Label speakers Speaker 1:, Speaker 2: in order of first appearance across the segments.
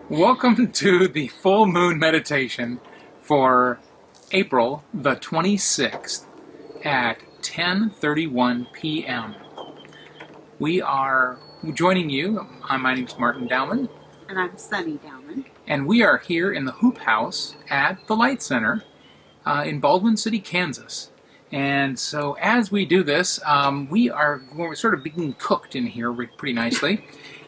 Speaker 1: Welcome to the full moon meditation for April the 26th at 10:31 p.m. We are joining you. My name is Martin Dowman.
Speaker 2: And I'm Sunny Dowman.
Speaker 1: And we are here in the Hoop House at the Light Center in Baldwin City, Kansas. And so as we do this, we're sort of being cooked in here pretty nicely.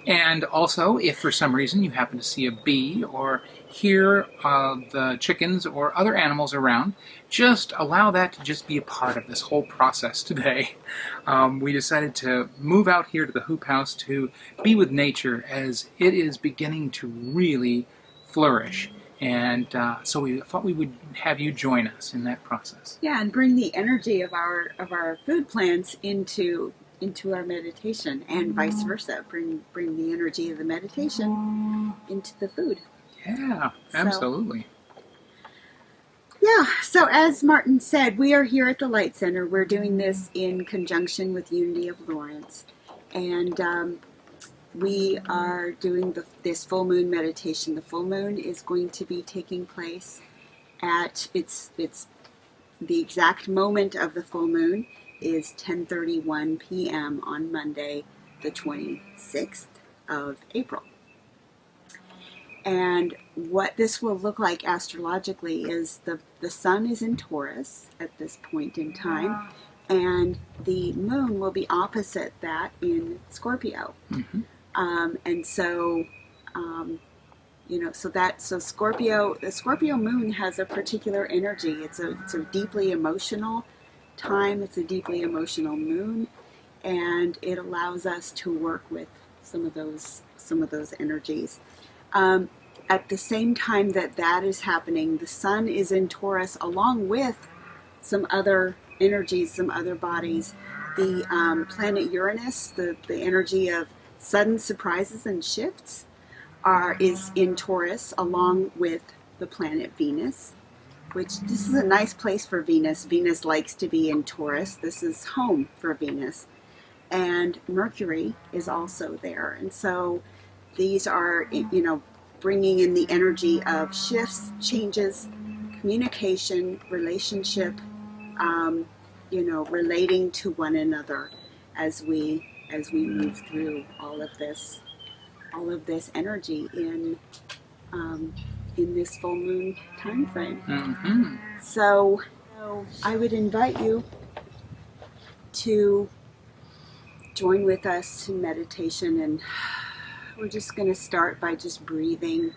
Speaker 1: And also, if for some reason you happen to see a bee or hear the chickens or other animals around, just allow that to just be a part of this whole process today. We decided to move out here to the Hoop House to be with nature as it is beginning to really flourish. And so we thought we would have you join us in that process.
Speaker 2: Yeah, and bring the energy of our food plants into our meditation, and vice versa. Bring the energy of the meditation into the food.
Speaker 1: Yeah, absolutely.
Speaker 2: So as Martin said, we are here at the Light Center. We're doing this in conjunction with Unity of Lawrence, and we are doing this full moon meditation. The full moon is going to be taking place at it's the exact moment of the full moon is 10:31 p.m. on Monday, the 26th of April. And what this will look like astrologically is the sun is in Taurus at this point in time, and the moon will be opposite that in Scorpio.
Speaker 1: Mm-hmm.
Speaker 2: And so, so Scorpio, the Scorpio moon has a particular energy. It's a deeply emotional time. It's a deeply emotional moon, and it allows us to work with some of those energies. At the same time that is happening, the sun is in Taurus along with some other energies, some other bodies. The planet Uranus, the energy of sudden surprises and shifts, is in Taurus along with the planet Venus, which this is a nice place for Venus. Venus likes to be in Taurus. This is home for Venus. And Mercury is also there. And so these are, bringing in the energy of shifts, changes, communication, relationship, relating to one another as we move through all of this energy in this full moon time frame.
Speaker 1: Mm-hmm.
Speaker 2: So I would invite you to join with us in meditation, and we're just going to start by just breathing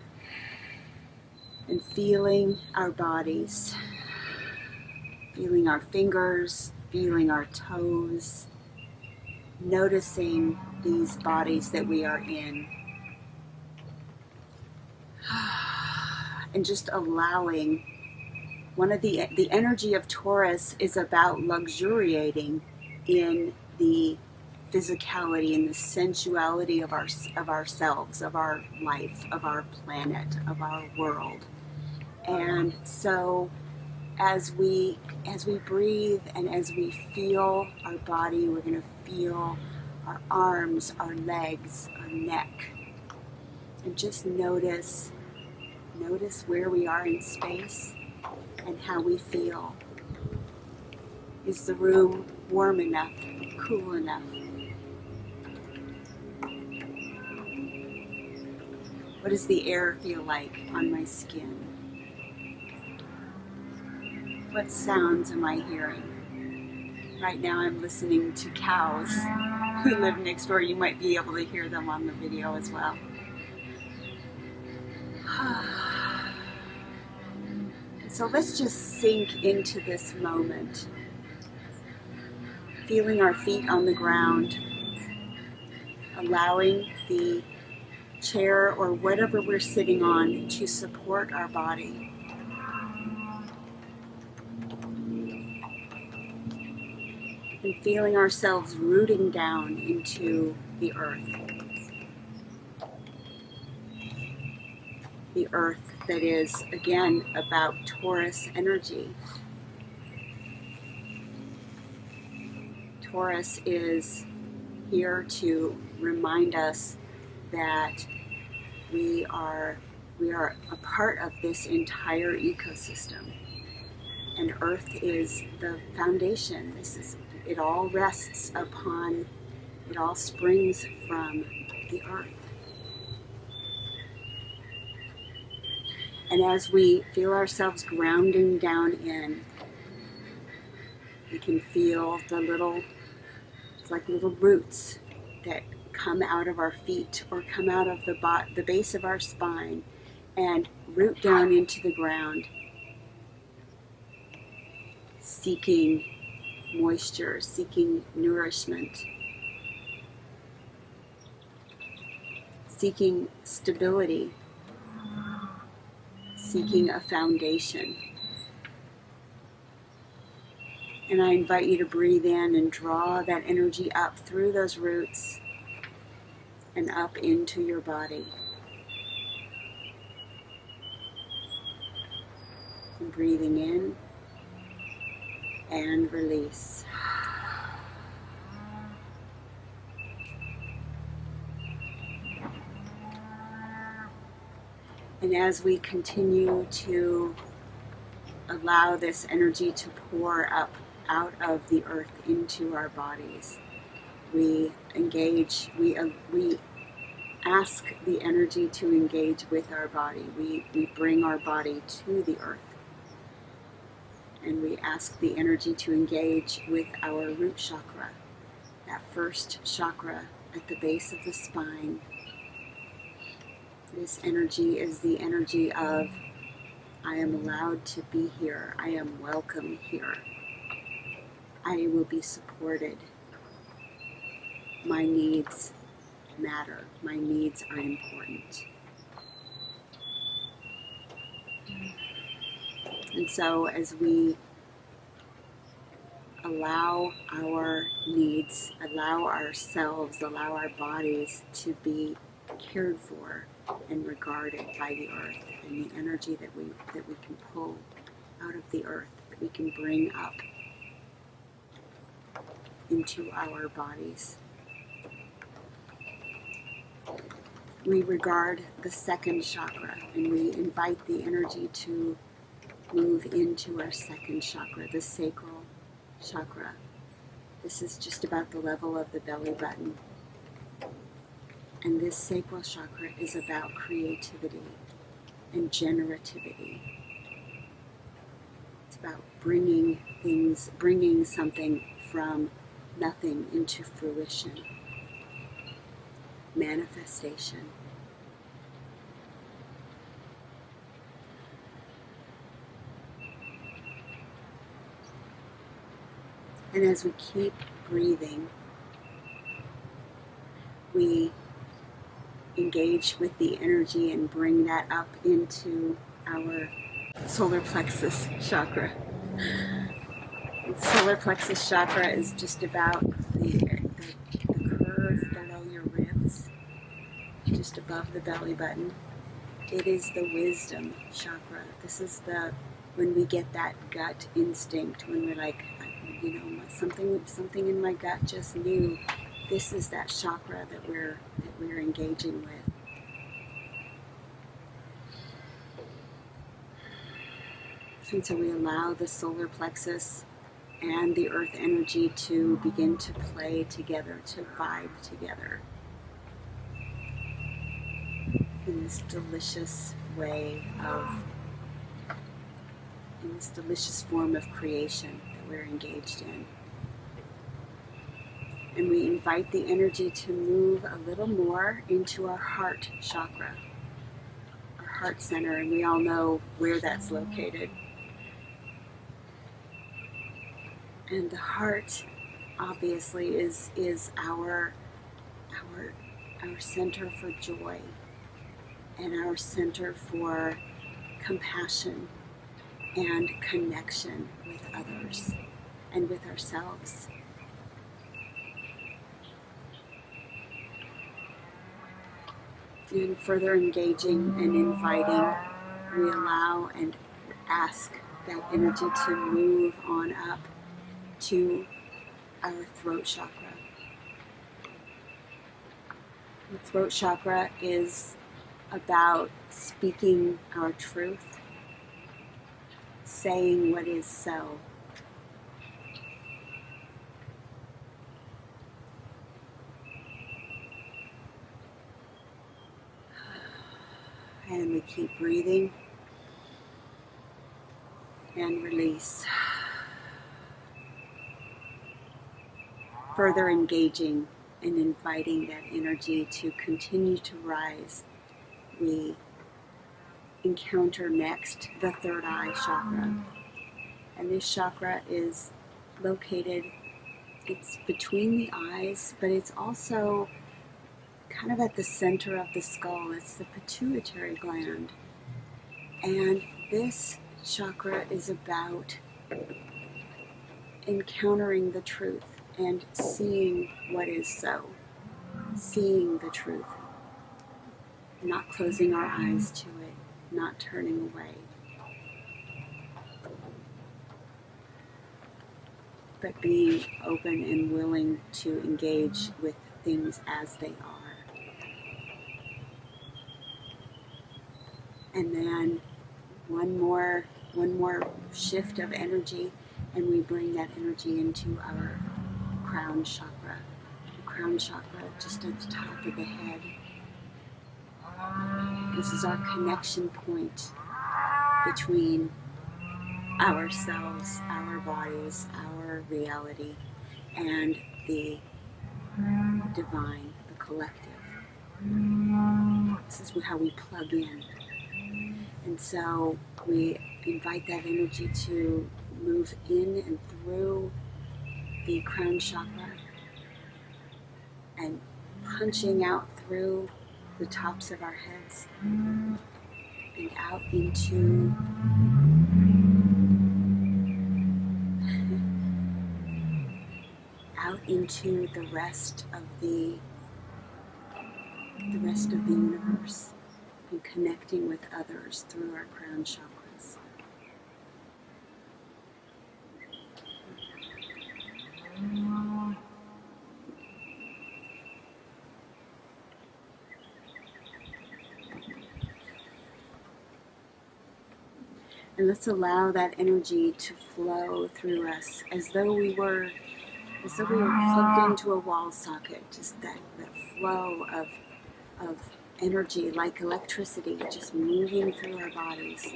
Speaker 2: and feeling our bodies, feeling our fingers, feeling our toes, noticing these bodies that we are in, and just allowing. One of the energy of Taurus is about luxuriating in the physicality and the sensuality of ourselves, of our life, of our planet, of our world. And so as we breathe and as we feel our body, we're going to feel our arms, our legs, our neck, and just notice where we are in space and how we feel. Is the room warm enough, cool enough? What does the air feel like on my skin? What sounds am I hearing? Right now I'm listening to cows who live next door. You might be able to hear them on the video as well. So let's just sink into this moment, feeling our feet on the ground, allowing the chair or whatever we're sitting on to support our body. And feeling ourselves rooting down into the earth. The earth that is, again, about Taurus energy. Taurus is here to remind us that we are We are a part of this entire ecosystem. And Earth is the foundation. It all rests upon, it all springs from the Earth. And as we feel ourselves grounding down in, we can feel it's like little roots that come out of our feet or come out of the base of our spine and root down into the ground, seeking moisture, seeking nourishment, seeking stability, seeking a foundation. And I invite you to breathe in and draw that energy up through those roots and up into your body. And breathing in and release. And as we continue to allow this energy to pour up out of the earth into our bodies, we ask the energy to engage with our body. We bring our body to the earth. And we ask the energy to engage with our root chakra, that first chakra at the base of the spine. This energy is the energy of, I am allowed to be here. I am welcome here. I will be supported. My needs matter. My needs are important. And so as we allow our needs, allow ourselves, allow our bodies to be cared for and regarded by the earth, and the energy that we can pull out of the earth, that we can bring up into our bodies. We regard the second chakra, and we invite the energy to move into our second chakra, the sacral chakra. This is just about the level of the belly button. And this sacral chakra is about creativity and generativity. It's about bringing something from nothing into fruition, manifestation. And as we keep breathing, we engage with the energy and bring that up into our solar plexus chakra. The solar plexus chakra is just about the curve below your ribs, just above the belly button. It is the wisdom chakra. This is when we get that gut instinct, when we're like, something in my gut just knew. This is that chakra that we're engaging with. And so we allow the solar plexus and the earth energy to begin to play together, to vibe together in this delicious way in this delicious form of creation that we're engaged in. And we invite the energy to move a little more into our heart chakra, our heart center, and we all know where that's located. And the heart, obviously, is our center for joy and our center for compassion and connection with others and with ourselves. And further engaging and inviting, we allow and ask that energy to move on up to our throat chakra. The throat chakra is about speaking our truth, saying what is so. And we keep breathing and release. Further engaging and inviting that energy to continue to rise. We encounter next the third eye chakra. And this chakra is located, it's between the eyes, but it's also kind of at the center of the skull. It's the pituitary gland. And this chakra is about encountering the truth and seeing what is so. Seeing the truth. Not closing our eyes to it, not turning away. But being open and willing to engage with things as they are. And then one more shift of energy, and we bring that energy into our crown chakra. The crown chakra just at the top of the head. This is our connection point between ourselves, our bodies, our reality, and the divine, the collective. This is how we plug in. And so we invite that energy to move in and through the crown chakra and punching out through the tops of our heads and out into the rest of the universe, and connecting with others through our crown chakras. And let's allow that energy to flow through us as though we were plugged into a wall socket. Just that flow of energy, like electricity, just moving through our bodies.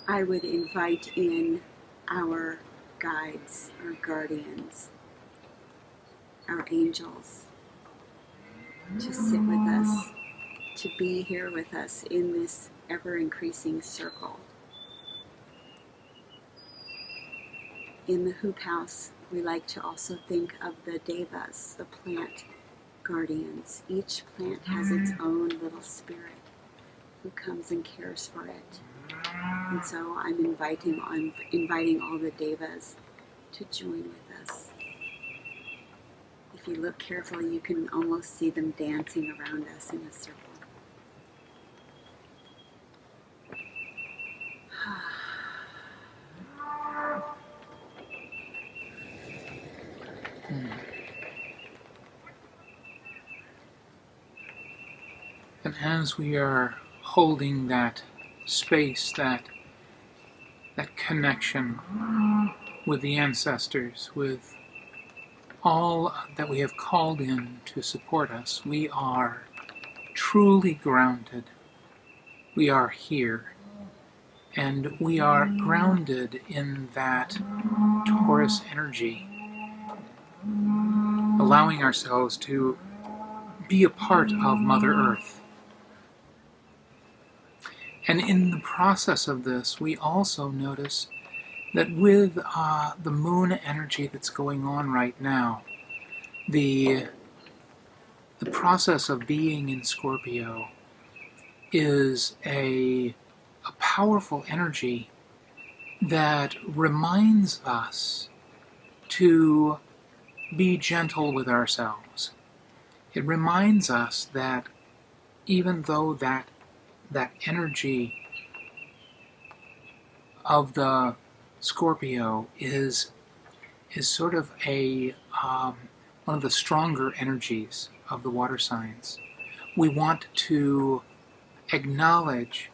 Speaker 2: I would invite in our guides, our guardians, our angels, to sit with us, to be here with us in this ever-increasing circle. In the hoop house, we like to also think of the devas, the plant guardians. Each plant has its own little spirit who comes and cares for it. And so I'm inviting all the devas to join with us. If you look carefully, you can almost see them dancing around us in a circle.
Speaker 1: And as we are holding that space, that connection with the ancestors, with all that we have called in to support us, we are truly grounded. We are here. And we are grounded in that Taurus energy, allowing ourselves to be a part of Mother Earth. And in the process of this, we also notice that with the moon energy that's going on right now, the process of being in Scorpio is a powerful energy that reminds us to be gentle with ourselves. It reminds us that even though that energy of the Scorpio is sort of a one of the stronger energies of the water signs, we want to acknowledge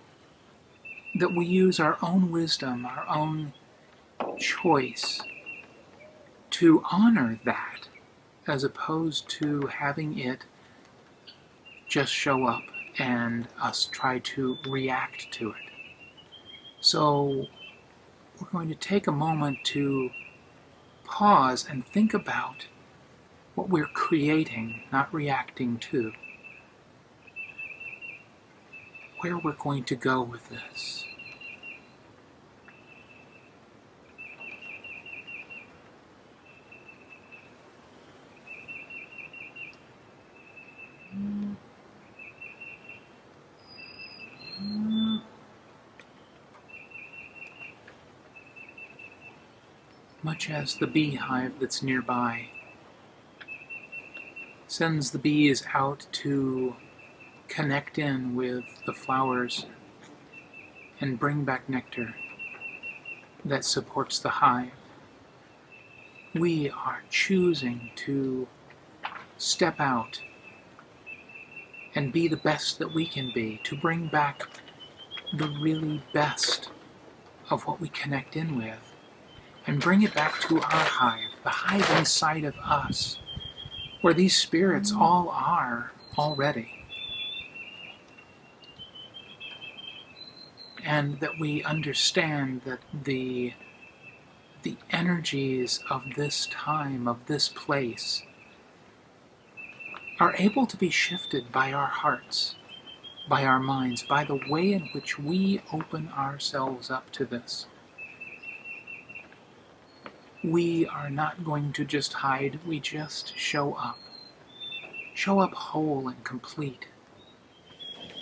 Speaker 1: that we use our own wisdom, our own choice to honor that, as opposed to having it just show up and us try to react to it. So we're going to take a moment to pause and think about what we're creating, not reacting to. Where we're going to go with this. Much as the beehive that's nearby sends the bees out to connect in with the flowers and bring back nectar that supports the hive, we are choosing to step out and be the best that we can be, to bring back the really best of what we connect in with, and bring it back to our hive, the hive inside of us, where these spirits all are already. And that we understand that the energies of this time, of this place, are able to be shifted by our hearts, by our minds, by the way in which we open ourselves up to this. We are not going to just hide, we just show up. Show up whole and complete.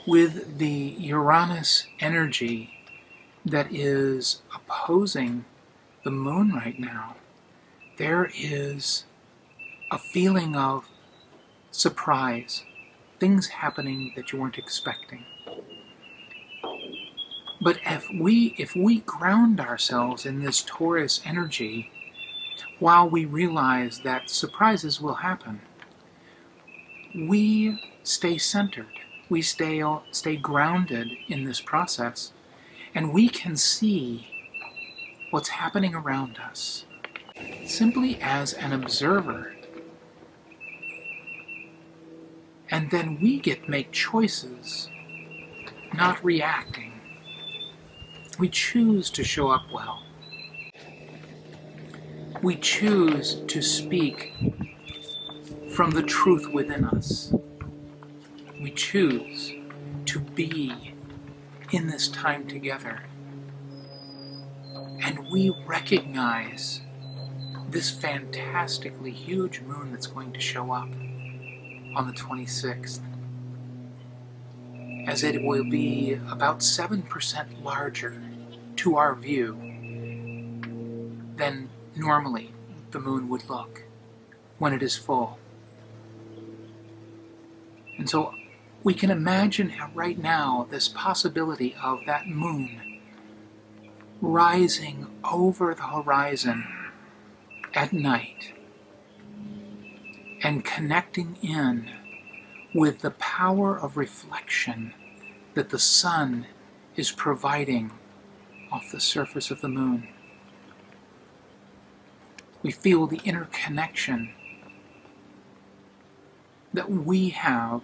Speaker 1: With the Uranus energy that is opposing the moon right now, there is a feeling of surprise, things happening that you weren't expecting. But if we ground ourselves in this Taurus energy, while we realize that surprises will happen, we stay centered. We stay grounded in this process, and we can see what's happening around us simply as an observer. And then we get to make choices, not reacting. We choose to show up well. We choose to speak from the truth within us. We choose to be in this time together. And we recognize this fantastically huge moon that's going to show up on the 26th, as it will be about 7% larger to our view than normally the moon would look when it is full. And so we can imagine right now this possibility of that moon rising over the horizon at night and connecting in with the power of reflection that the sun is providing off the surface of the moon. We feel the interconnection that we have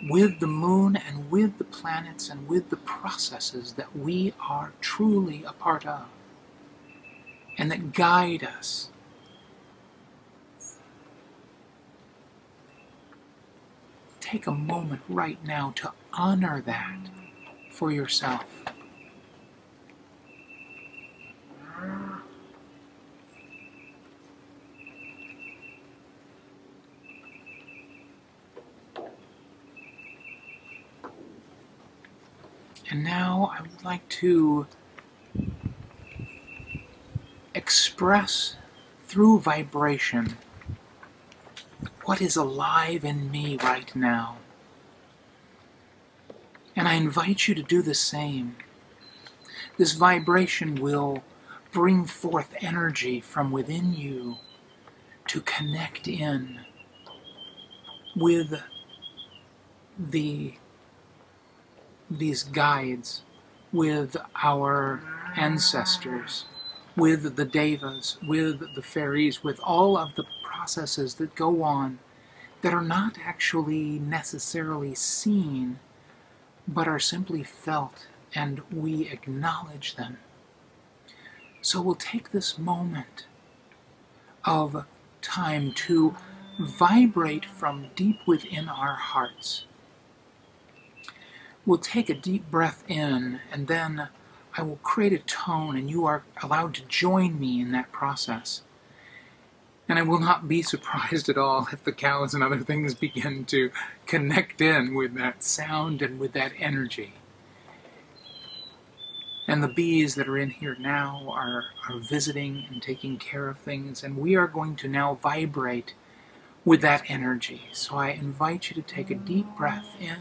Speaker 1: with the moon and with the planets and with the processes that we are truly a part of and that guide us. Take a moment right now to honor that for yourself. And now I would like to express through vibration what is alive in me right now And I invite you to do the same. This vibration will bring forth energy from within you to connect in with these guides, with our ancestors, with the devas, with the fairies, with all of the processes that go on that are not actually necessarily seen, but are simply felt, and we acknowledge them. So we'll take this moment of time to vibrate from deep within our hearts. We'll take a deep breath in, and then I will create a tone, and you are allowed to join me in that process. And I will not be surprised at all if the cows and other things begin to connect in with that sound and with that energy. And the bees that are in here now are visiting and taking care of things, and we are going to now vibrate with that energy. So I invite you to take a deep breath in.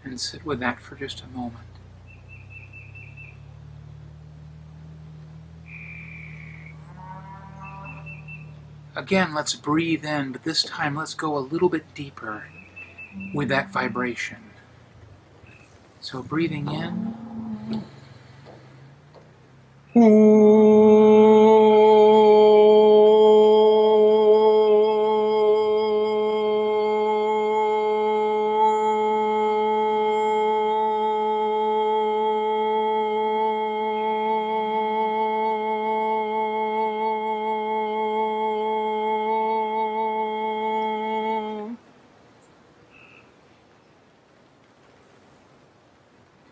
Speaker 1: And sit with that for just a moment. Again, let's breathe in, but this time let's go a little bit deeper with that vibration. So breathing in.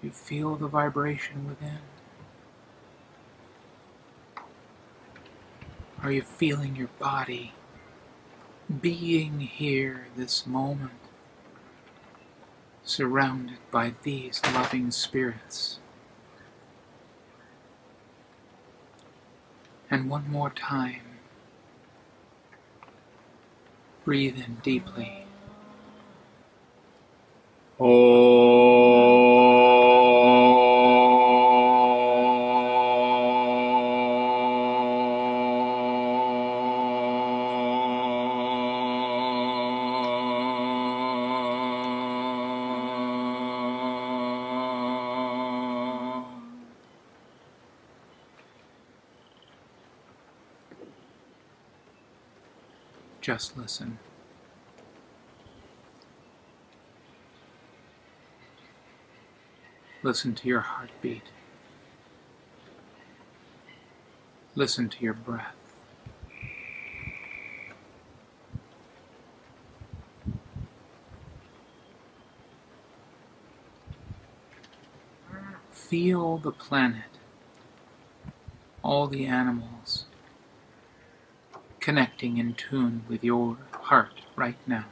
Speaker 1: You feel the vibration within. Are you feeling your body being here this moment, surrounded by these loving spirits? And one more time, breathe in deeply. Just listen. Listen to your heartbeat. Listen to your breath. Feel the planet, all the animals, connecting in tune with your heart right now.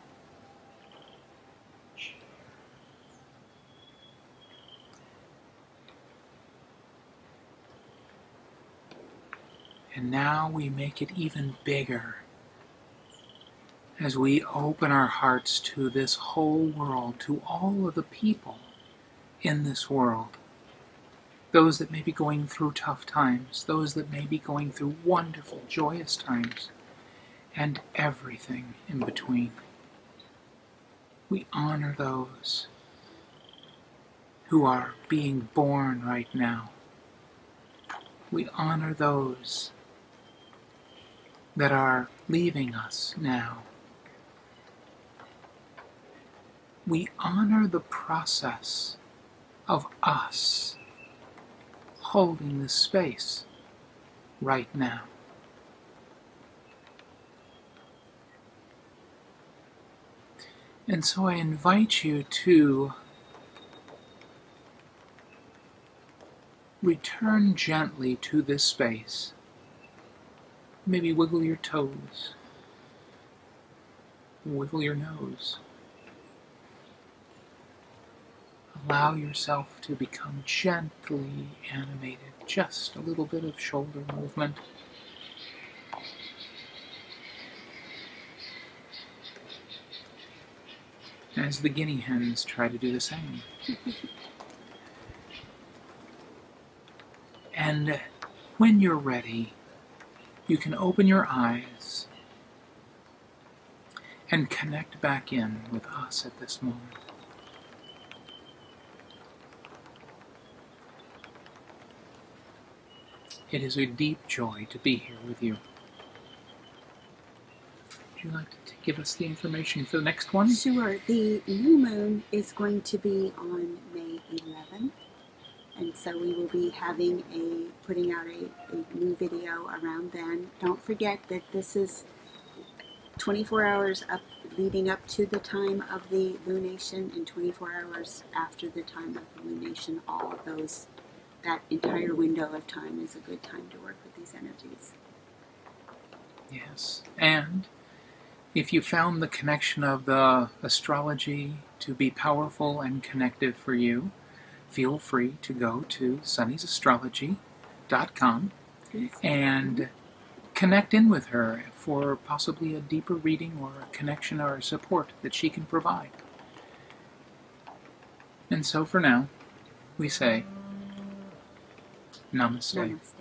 Speaker 1: And now we make it even bigger as we open our hearts to this whole world, to all of the people in this world. Those that may be going through tough times, those that may be going through wonderful, joyous times, and everything in between. We honor those who are being born right now. We honor those that are leaving us now. We honor the process of us holding this space right now. And so I invite you to return gently to this space. Maybe wiggle your toes, wiggle your nose. Allow yourself to become gently animated, just a little bit of shoulder movement. As the guinea hens try to do the same. And when you're ready, you can open your eyes and connect back in with us at this moment. It is a deep joy to be here with you. Would you like to give us the information for the next one?
Speaker 2: Sure. The new moon is going to be on May 11th. And so we will be putting out a new video around then. Don't forget that this is 24 hours up leading up to the time of the lunation and 24 hours after the time of the lunation. All of those, that entire window of time is a good time to work with these energies.
Speaker 1: Yes. And if you found the connection of the astrology to be powerful and connective for you, feel free to go to sunnysAstrology.com and connect in with her for possibly a deeper reading or a connection or a support that she can provide. And so for now, we say, Namaste.
Speaker 2: Namaste.